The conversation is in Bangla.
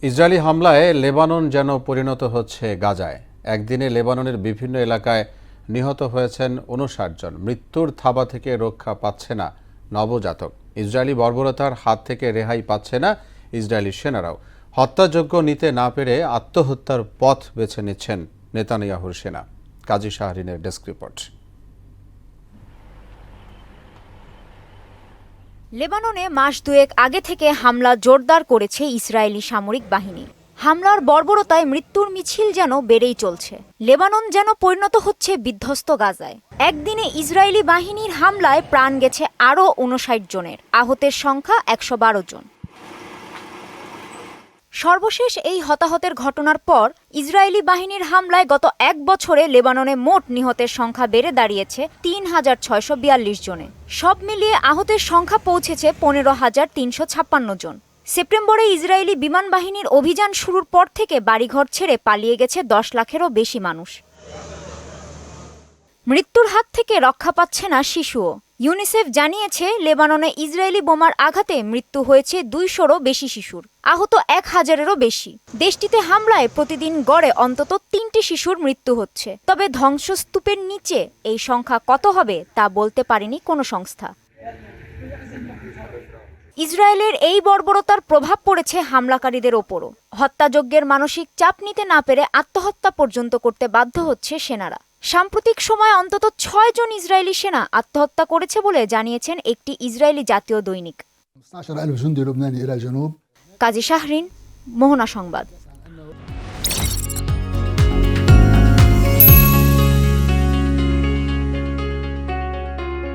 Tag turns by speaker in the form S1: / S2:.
S1: ইসরায়েলি হামলায় লেবানন যেন পরিণত হচ্ছে গাজায়। একদিনে লেবাননের বিভিন্ন এলাকায় নিহত হয়েছেন ৫৯ জন। মৃত্যুর থাবা থেকে রক্ষা পাচ্ছে না নবজাতক। ইসরায়েলি বর্বরতার হাত থেকে রেহাই পাচ্ছে না ইসরায়েলি সেনারাও। হত্যাযজ্ঞ নিতে না পেরে আত্মহত্যার পথ বেছে নিচ্ছেন নেতানিয়াহুর সেনা। কাজী শাহরিনের ডেস্ক রিপোর্ট।
S2: লেবাননে মাস দুয়েক আগে থেকে হামলা জোরদার করেছে ইসরায়েলি সামরিক বাহিনী। হামলার বর্বরতায় মৃত্যুর মিছিল যেন বেড়েই চলছে। লেবানন যেন পরিণত হচ্ছে বিধ্বস্ত গাজায়। একদিনে ইসরায়েলি বাহিনীর হামলায় প্রাণ গেছে আরও ৫৯ জনের, আহতের সংখ্যা ১১২ জন। সর্বশেষ এই হতাহতের ঘটনার পর ইসরায়েলি বাহিনীর হামলায় গত এক বছরে লেবাননে মোট নিহতের সংখ্যা বেড়ে দাঁড়িয়েছে ৩,৬৪২ জনে। সব মিলিয়ে আহতের সংখ্যা পৌঁছেছে ১৫,৩৫৬ জন। সেপ্টেম্বরে ইসরায়েলি বিমান বাহিনীর অভিযান শুরুর পর থেকে বাড়িঘর ছেড়ে পালিয়ে গেছে ১০ লাখেরও বেশি মানুষ। মৃত্যুর হাত থেকে রক্ষা পাচ্ছে না শিশুও। ইউনিসেফ জানিয়েছে, লেবাননে ইসরায়েলি বোমার আঘাতে মৃত্যু হয়েছে ২০০রও বেশি শিশুর, আহত ১,০০০-এরও বেশি। দেশটিতে হামলায় প্রতিদিন গড়ে অন্তত ৩টি শিশুর মৃত্যু হচ্ছে। তবে ধ্বংসস্তূপের নিচে এই সংখ্যা কত হবে তা বলতে পারেনি কোনো সংস্থা। ইসরায়েলের এই বর্বরতার প্রভাব পড়েছে হামলাকারীদের ওপরও। হত্যাযজ্ঞের মানসিক চাপ নিতে না পেরে আত্মহত্যা পর্যন্ত করতে বাধ্য হচ্ছে সেনারা। সাম্প্রতিক সময়ে অন্তত ৬ জন ইসরায়েলি সেনা আত্মহত্যা করেছে বলে জানিয়েছেন একটি ইসরায়েলি জাতীয় দৈনিক। কাজী শাহরিন, মোহনা সংবাদ।